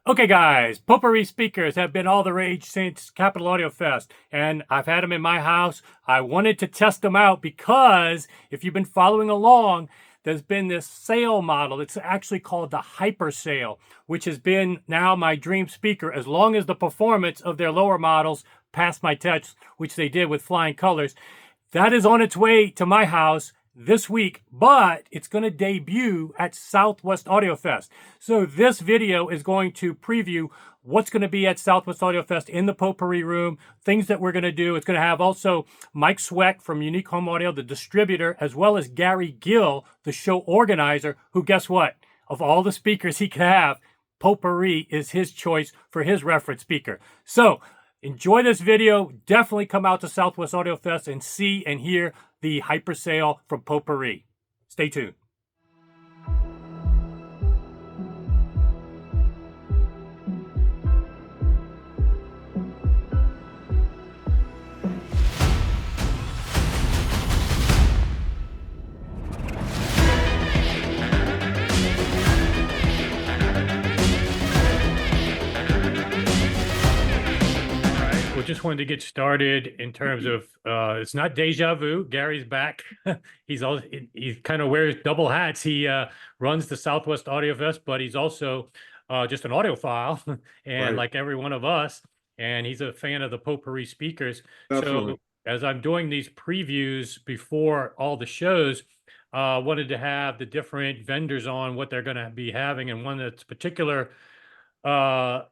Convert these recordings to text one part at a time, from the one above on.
Okay, guys, Popperi speakers have been all the rage since Capital Audio Fest, and I've had them in my house. I wanted to test them out because if you've been following along, there's been this sail model. It's actually called the Hyper Sail, which has been now my dream speaker as long as the performance of their lower models passed my test, which they did with flying colors. That is on its way to my house this week, but it's going to debut at Southwest Audio Fest. So this video is going to preview what's going to be at Southwest Audio Fest in the Popperi room, things that we're going to do. It's going to have also Mike Sweck from Unique Home Audio, the distributor, as well as Gary Gill, the show organizer, who, guess what? Of all the speakers he could have, Popperi is his choice for his reference speaker. So enjoy this video. Definitely come out to Southwest Audio Fest and see and hear the Hyper Sail from Popperi. Stay tuned. Just wanted to get started in terms of it's not deja vu. Gary's back. He kind of wears double hats. He runs the Southwest Audio Fest, but he's also just an audiophile, and Right. like every one of us, and he's a fan of the Popperi speakers. Definitely. So as I'm doing these previews before all the shows, wanted to have the different vendors on what they're going to be having, and one that's particular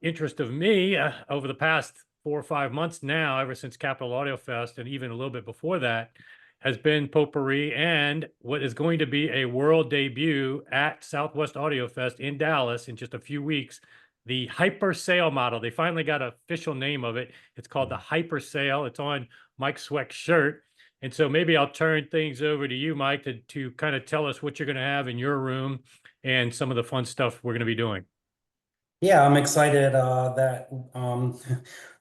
interest of me over the past 4 or 5 months now, ever since Capital Audio Fest, and even a little bit before that, has been Popperi and what is going to be a world debut at Southwest Audio Fest in Dallas in just a few weeks. The Hyper Sail model. They finally got an official name of it. It's called the Hyper Sail. It's on Mike Sweck's shirt. And so maybe I'll turn things over to you, Mike, to kind of tell us what you're going to have in your room and some of the fun stuff we're going to be doing. Yeah, I'm excited that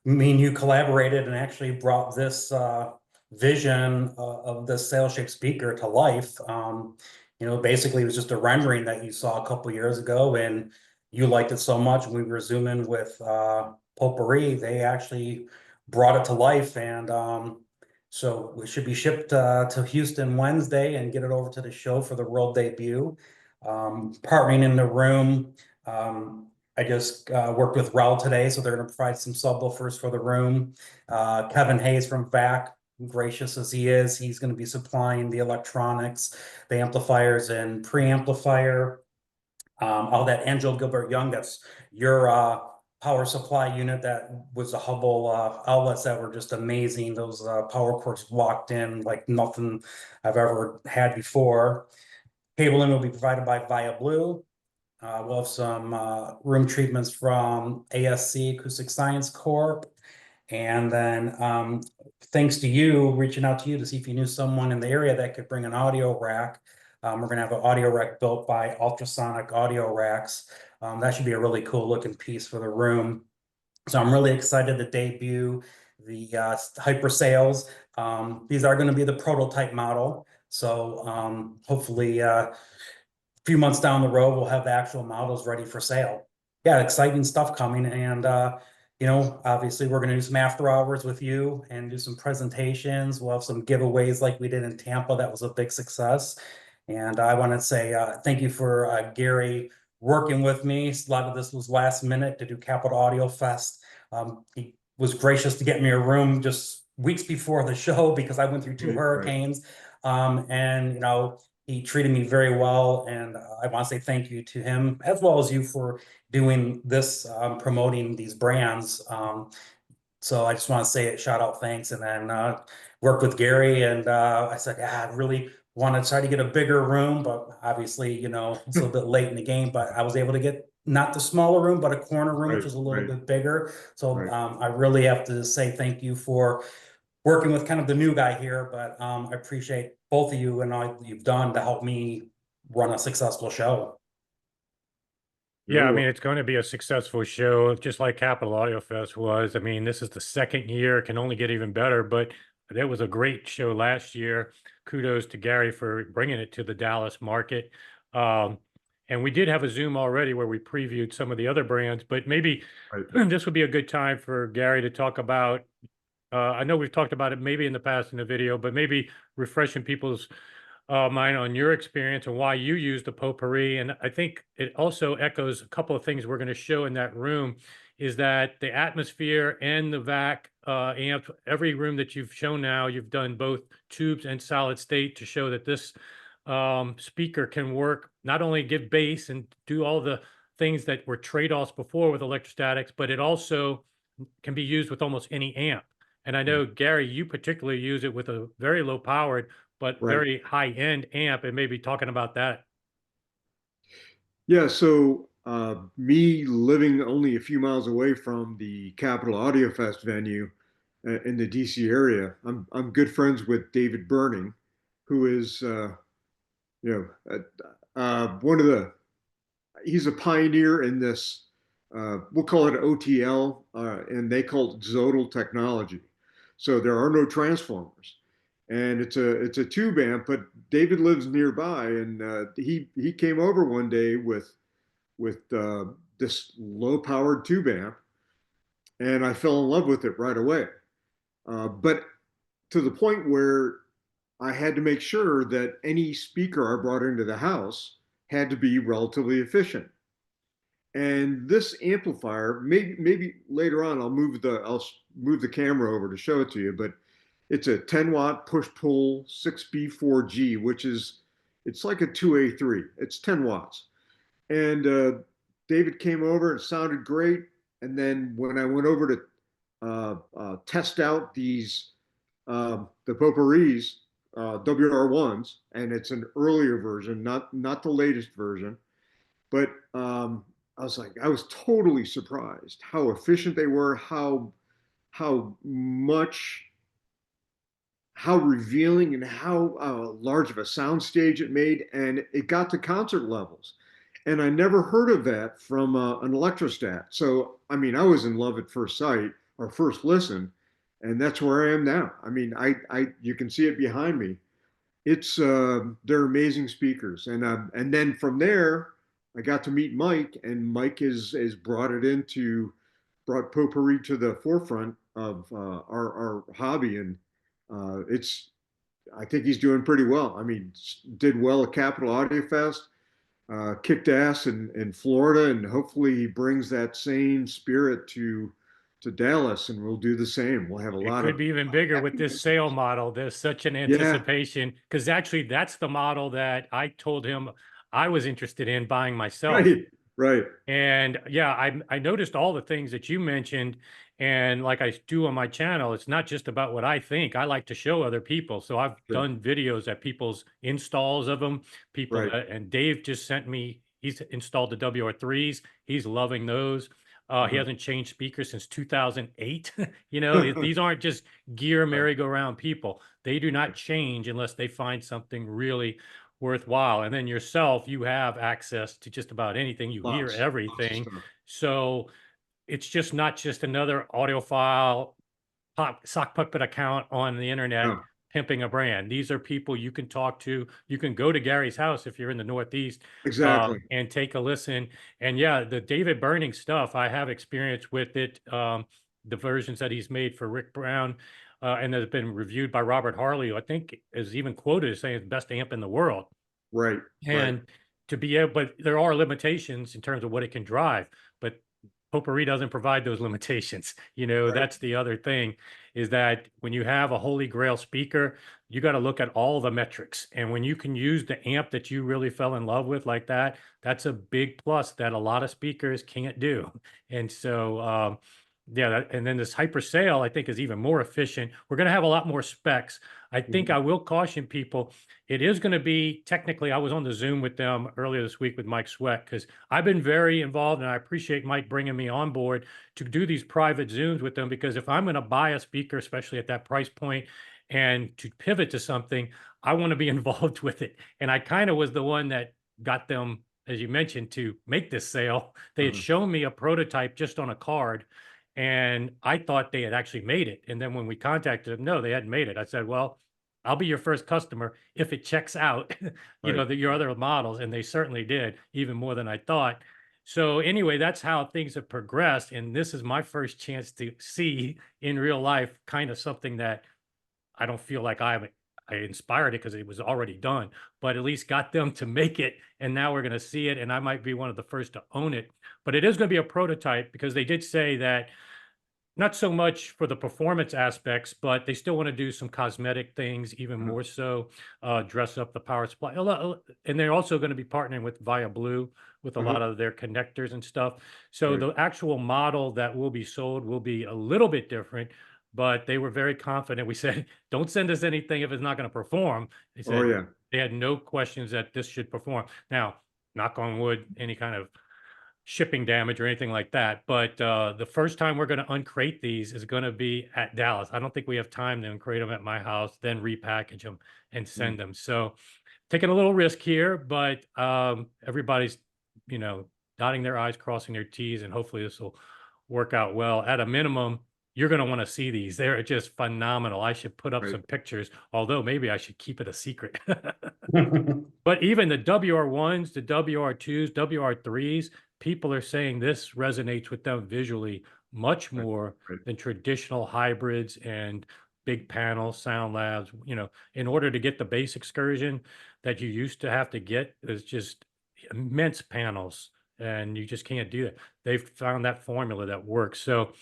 me and you collaborated and actually brought this vision of the sail-shaped speaker to life. Basically, it was just a rendering that you saw a couple years ago, and you liked it so much. We were zooming with Popperi. They actually brought it to life, and so we should be shipped to Houston Wednesday and get it over to the show for the world debut. Partnering in the room. I just worked with Rel today, so they're going to provide some subwoofers for the room. Kevin Hayes from VAC, gracious as he is, he's going to be supplying the electronics, the amplifiers and preamplifier. All that Angelo Gilbert Young, that's your power supply unit. That was the Hubble outlets that were just amazing. Those power cords walked in like nothing I've ever had before. Cabling will be provided by Via Blue. We'll have some room treatments from ASC, Acoustic Science Corp. And then thanks to you, reaching out to you to see if you knew someone in the area that could bring an audio rack. We're going to have an audio rack built by Ultrasonic Audio Racks. That should be a really cool looking piece for the room. So I'm really excited to debut the Hyper Sails. These are going to be the prototype model. So hopefully few months down the road, we'll have the actual models ready for sale. Yeah, exciting stuff coming. And, obviously we're going to do some after hours with you and do some presentations. We'll have some giveaways like we did in Tampa. That was a big success. And I want to say thank you for Gary working with me. A lot of this was last minute to do Capital Audio Fest. He was gracious to get me a room just weeks before the show because I went through two hurricanes. And, he treated me very well, and I want to say thank you to him as well as you for doing this, promoting these brands. So I just want to say shout out, thanks, and then work with Gary. And I said, I really want to try to get a bigger room, but obviously, it's a little bit late in the game. But I was able to get not the smaller room, but a corner room, which is a little bit bigger. So I really have to say thank you for working with kind of the new guy here, but I appreciate both of you and all you've done to help me run a successful show. Yeah, I mean, it's going to be a successful show, just like Capital Audio Fest was. I mean, this is the second year, it can only get even better, but there was a great show last year. Kudos to Gary for bringing it to the Dallas market. And And we did have a Zoom already where we previewed some of the other brands, but maybe Right. this would be a good time for Gary to talk about. I know we've talked about it maybe in the past in the video, but maybe refreshing people's mind on your experience and why you use the potpourri. And I think it also echoes a couple of things we're going to show in that room is that the atmosphere and the VAC amp, every room that you've shown now, you've done both tubes and solid state to show that this speaker can work, not only give bass and do all the things that were trade-offs before with electrostatics, but it also can be used with almost any amp. And I know, Gary, you particularly use it with a very low powered, but Right. very high end amp, and maybe talking about that. Yeah, so me living only a few miles away from the Capitol Audio Fest venue in the DC area, I'm good friends with David Burning, who is one of the he's a pioneer in this. We'll call it OTL, and they call it Zodal technology. So there are no transformers, and it's a tube amp. But David lives nearby, and he came over one day with this low powered tube amp, and I fell in love with it right away. But to the point where I had to make sure that any speaker I brought into the house had to be relatively efficient. And this amplifier, maybe later on, I'll move the camera over to show it to you. But it's a 10-watt push pull 6B4G, which is it's like a 2A3. It's 10 watts. And David came over and it sounded great. And then when I went over to test out the Popporis, WR1s, and it's an earlier version, not the latest version, but I was totally surprised how efficient they were, how much, how revealing, and how large of a sound stage it made, and it got to concert levels. And I never heard of that from an electrostat. So I mean, I was in love at first sight or first listen, and that's where I am now. I mean, you can see it behind me. It's they're amazing speakers, and then from there, I got to meet Mike, and Mike has brought potpourri to the forefront of our hobby, and it's I think he's doing pretty well. I mean, did well at Capitol Audio Fest, kicked ass in Florida, and hopefully he brings that same spirit to Dallas, and we'll do the same. We'll have a It lot could of be even bigger with this sale model. There's such an yeah, anticipation because actually that's the model that I told him I was interested in buying myself. right, right, And yeah, I noticed all the things that you mentioned. And like I do on my channel, it's not just about what I think. I like to show other people. So I've sure, done videos at people's installs of them, people right. that, and Dave just sent me, he's installed the WR3s. He's loving those. He Uh-huh. hasn't changed speakers since 2008. You know, these aren't just gear Right, merry-go-round people. They do not change unless they find something really worthwhile. And then yourself, you have access to just about anything. You hear lots of everything. stuff. So it's just not just another audiophile sock puppet account on the internet Yeah, pimping a brand. These are people you can talk to. You can go to Gary's house if you're in the Northeast exactly. and take a listen. And yeah, the David Burning stuff, I have experience with it. The versions that he's made for Rick Brown and that have been reviewed by Robert Harley, who I think is even quoted as saying it's the best amp in the world. Right, right. And to be able, but there are limitations in terms of what it can drive. But Potpourri doesn't provide those limitations. You know, Right. that's the other thing is that when you have a holy grail speaker, you got to look at all the metrics. And when you can use the amp that you really fell in love with like that, that's a big plus that a lot of speakers can't do. And so, yeah, and then this Hyper Sail, I think, is even more efficient. We're going to have a lot more specs. I think Mhm. I will caution people. It is going to be technically, I was on the Zoom with them earlier this week with Mike Sweat because I've been very involved and I appreciate Mike bringing me on board to do these private Zooms with them because if I'm going to buy a speaker, especially at that price point, and to pivot to something, I want to be involved with it. And I kind of was the one that got them, as you mentioned, to make this sale. They had Uh-huh. shown me a prototype just on a card and I thought they had actually made it. And then when we contacted them, no, they hadn't made it. I said, well, I'll be your first customer if it checks out, you know, Right. your other models. And they certainly did, even more than I thought. So anyway, that's how things have progressed. And this is my first chance to see in real life kind of something that I don't feel like I inspired it because it was already done, but at least got them to make it. And now we're going to see it. And I might be one of the first to own it. But it is going to be a prototype because they did say that not so much for the performance aspects, but they still want to do some cosmetic things, even Uh, more so, dress up the power supply. And they're also going to be partnering with Via Blue with a uh-huh. lot of their connectors and stuff. So Right. the actual model that will be sold will be a little bit different, but they were very confident. We said, don't send us anything if it's not going to perform. They Oh, said yeah. they had no questions that this should perform. Now, knock on wood, any kind of shipping damage or anything like that. But the first time we're going to uncrate these is going to be at Dallas. I don't think we have time to uncrate them at my house, then repackage them and Mm. send them. So taking a little risk here, but everybody's, you know, dotting their I's, crossing their T's, and hopefully this will work out well. At a minimum, you're going to want to see these. They're just phenomenal. I should put up Right. some pictures, although maybe I should keep it a secret. But even the WR1s, the WR2s, WR3s, people are saying this resonates with them visually much Right. more Right. than traditional hybrids and big panel sound labs. You know, in order to get the base excursion that you used to have to get, is just immense panels, and you just can't do it. They've found that formula that works. So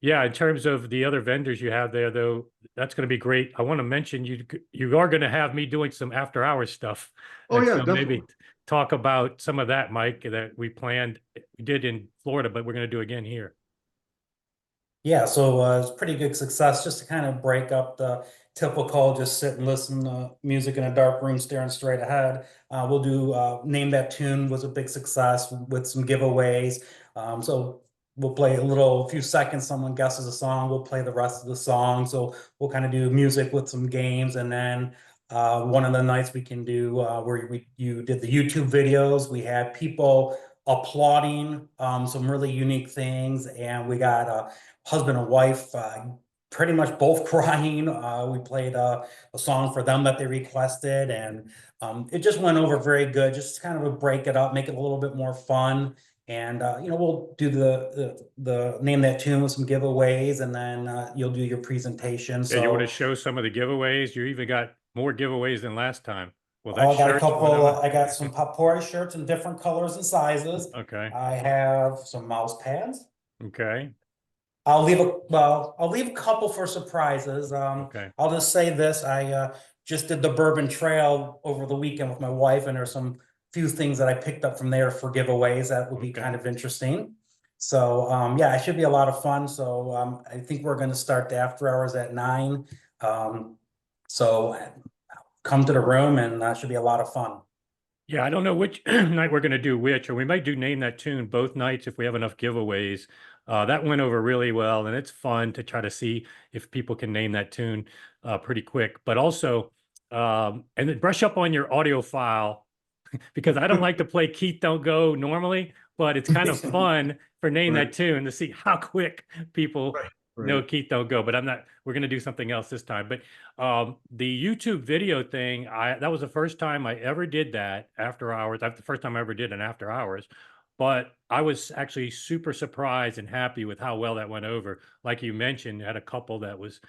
yeah, in terms of the other vendors you have there, though, that's going to be great. I want to mention you are going to have me doing some after hours stuff, Oh, and yeah, so definitely. maybe talk about some of that, Mike, that we planned. We did in Florida, but we're going to do again here. Yeah, so it's pretty good success just to kind of break up the typical just sit and listen to music in a dark room staring straight ahead. We'll do Name That Tune was a big success with some giveaways. So we'll play a few seconds, someone guesses a song, we'll play the rest of the song. So we'll kind of do music with some games, and then one of the nights we can do where you did the YouTube videos. We had people applauding some really unique things, and we got husband and wife, pretty much both crying. We played a song for them that they requested, and it just went over very good. Just kind of a break it up, make it a little bit more fun. And you know, we'll do the Name That Tune with some giveaways, and then you'll do your presentation. Yeah, you want to So show some of the giveaways? You even got more giveaways than last time. Well, oh, that I got a shirts or couple. whatever. I got some Popori shirts in different colors and sizes. Okay. I have some mouse pads. Okay. I'll leave a couple for surprises. Okay. I'll just say this, I just did the Bourbon Trail over the weekend with my wife, and there's some few things that I picked up from there for giveaways that would be Okay. kind of interesting. So yeah, it should be a lot of fun. So I think we're going to start the after hours at 9. So come to the room, and that should be a lot of fun. Yeah, I don't know which night we're going to do which, or we might do Name That Tune both nights if we have enough giveaways. That went over really well, and it's fun to try to see if people can name that tune pretty quick. But also, and then brush up on your audiophile because I don't like to play Keith Don't Go normally, but it's kind of fun for Name Right. That Tune to see how quick people Right. know Right. Keith Don't Go. But I'm not, we're going to do something else this time. But the YouTube video thing, that was the first time I ever did that after hours. That's the first time I ever did an after hours. But I was actually super surprised and happy with how well that went over. Like you mentioned, had a couple that was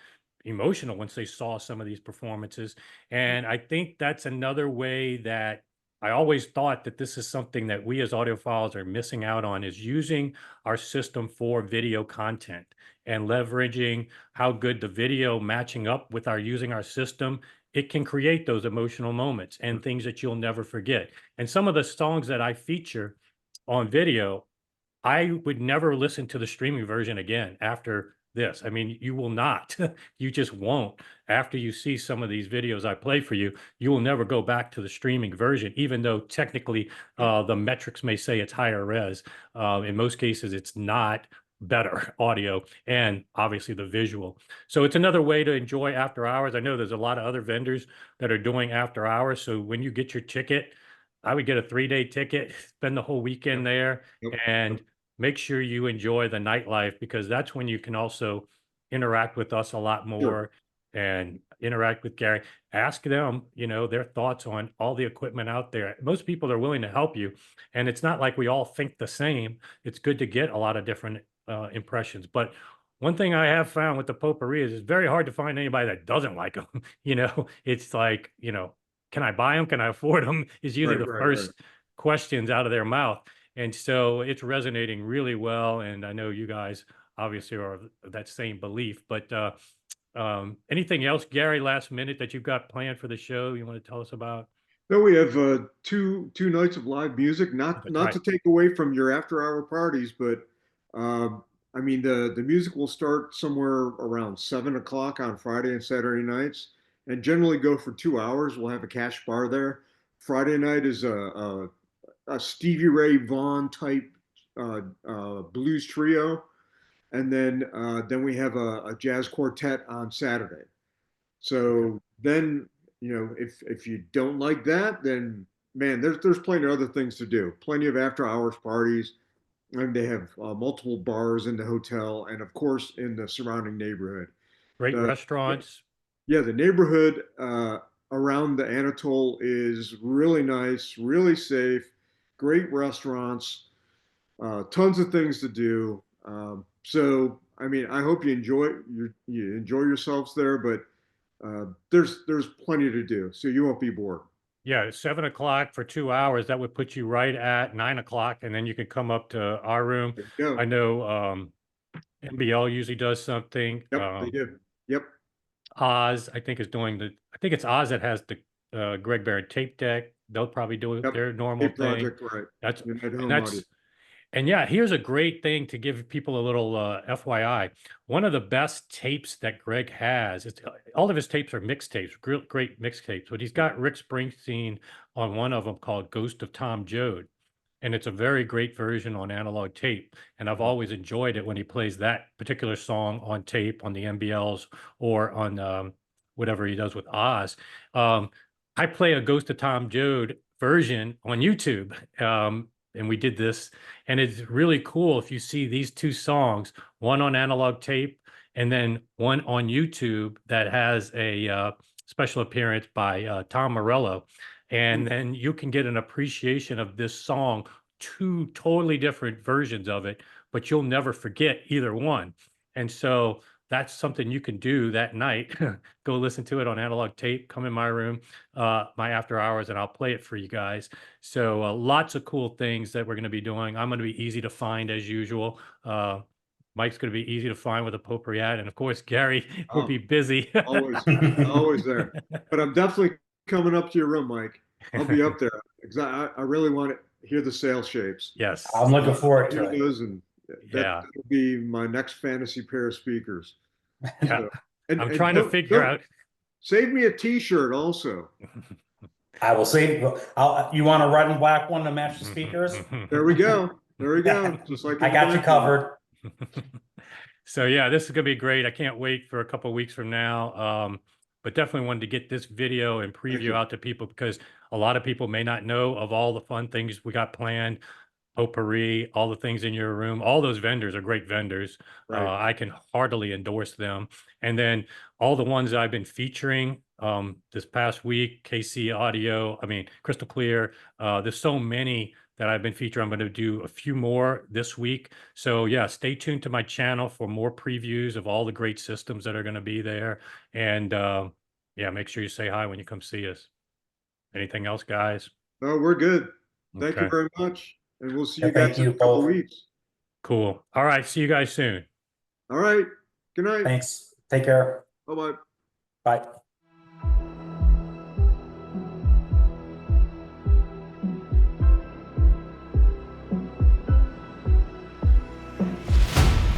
emotional once they saw some of these performances. And I think that's another way that I always thought that this is something that we as audiophiles are missing out on, is using our system for video content and leveraging how good the video matching up with our using our system. It can create those emotional moments and things that you'll never forget. And some of the songs that I feature on video, I would never listen to the streaming version again after this. I mean, you will not. You just won't. After you see some of these videos I play for you, you will never go back to the streaming version, even though technically the metrics may say it's higher res. In most cases, it's not better audio and obviously the visual. So it's another way to enjoy after hours. I know there's a lot of other vendors that are doing after hours. So when you get your ticket, I would get a 3-day ticket, spend the whole Yep. weekend there, Yep. and make sure you enjoy the nightlife because that's when you can also interact with us a lot Sure. more and interact with Gary. Ask them, you know, their thoughts on all the equipment out there. Most people are willing to help you, and it's not like we all think the same. It's good to get a lot of different impressions. But one thing I have found with the Popperi is it's very hard to find anybody that doesn't like them. You know, it's like, you know, can I buy them? Can I afford them? Is usually the first questions out of their mouth. And so it's resonating really well. And I know you guys obviously are of that same belief. But anything else, Gary, last minute that you've got planned for the show you want to tell us about? No, we have two nights of live music. Not That's not right. to take away from your after hour parties, but I mean the music will start somewhere around 7 o'clock on Friday and Saturday nights, and generally go for 2 hours. We'll have a cash bar there. Friday night is a Stevie Ray Vaughan type blues trio, and then we have a jazz quartet on Saturday. Okay. So then, you know, if you don't like that, then man, there's plenty of other things to do. Plenty of after hours parties, and they have multiple bars in the hotel, and of course in the surrounding neighborhood. Great The restaurants. Yeah, the neighborhood around the Anatole is really nice, really safe, great restaurants, tons of things to do. So I mean, I hope you enjoy yourselves there, but there's plenty to do, so you won't be bored. Yeah, 7 o'clock for 2 hours. That would put you right at 9 o'clock, and then you can come up to our room. There you I go. know MBL usually does something. Yep, they do. Yep. Oz, I think, is doing I think it's Oz that has the Greg Barrett tape deck. They'll probably do Yep. their normal A thing. project, right? That's United and Home Audio. that's and yeah, here's a great thing to give people a little FYI. One of the best tapes that Greg has, all of his tapes are mixtapes, great mixtapes, but he's got Rick Springsteen on one of them called Ghost of Tom Joad. And it's a very great version on analog tape. And I've always enjoyed it when he plays that particular song on tape on the MBLs or on whatever he does with Oz. I play a Ghost of Tom Joad version on YouTube. And we did this, and it's really cool if you see these two songs, one on analog tape and then one on YouTube that has a special appearance by Tom Morello. And then you can get an appreciation of this song, two totally different versions of it, but you'll never forget either one. And so that's something you can do that night. Go listen to it on analog tape, come in my room, my after hours, and I'll play it for you guys. So lots of cool things that we're going to be doing. I'm going to be easy to find as usual. Mike's going to be easy to find with a Popperi at, and of course, Gary will be busy. Always, always there. But I'm definitely coming up to your room, Mike. I'll be up there because I really want to hear the sail shapes. Yes. I'm looking forward to it. Those, and Yeah. that'll be my next fantasy pair of speakers. Yeah. So, I'm trying to figure out. Save me a T-shirt also. I will save. You want a red and black one to match the speakers? There we go. There we go. Just like I got you covered. So yeah, this is gonna be great. I can't wait for a couple of weeks from now. But definitely wanted to get this video and preview out to people because a lot of people may not know of all the fun things we got planned. Popperi, all the things in your room, all those vendors are great vendors. Right. I can heartily endorse them. And then all the ones that I've been featuring this past week, KC Audio, I mean, Crystal Clear. There's so many that I've been featuring. I'm going to do a few more this week. So yeah, stay tuned to my channel for more previews of all the great systems that are going to be there. And yeah, make sure you say hi when you come see us. Anything else, guys? No, we're good. Thank Okay. you very much. And we'll see you Thank guys in you a couple both. weeks. Cool. All right. See you guys soon. All right. Good night. Thanks. Take care. Bye-bye. Bye.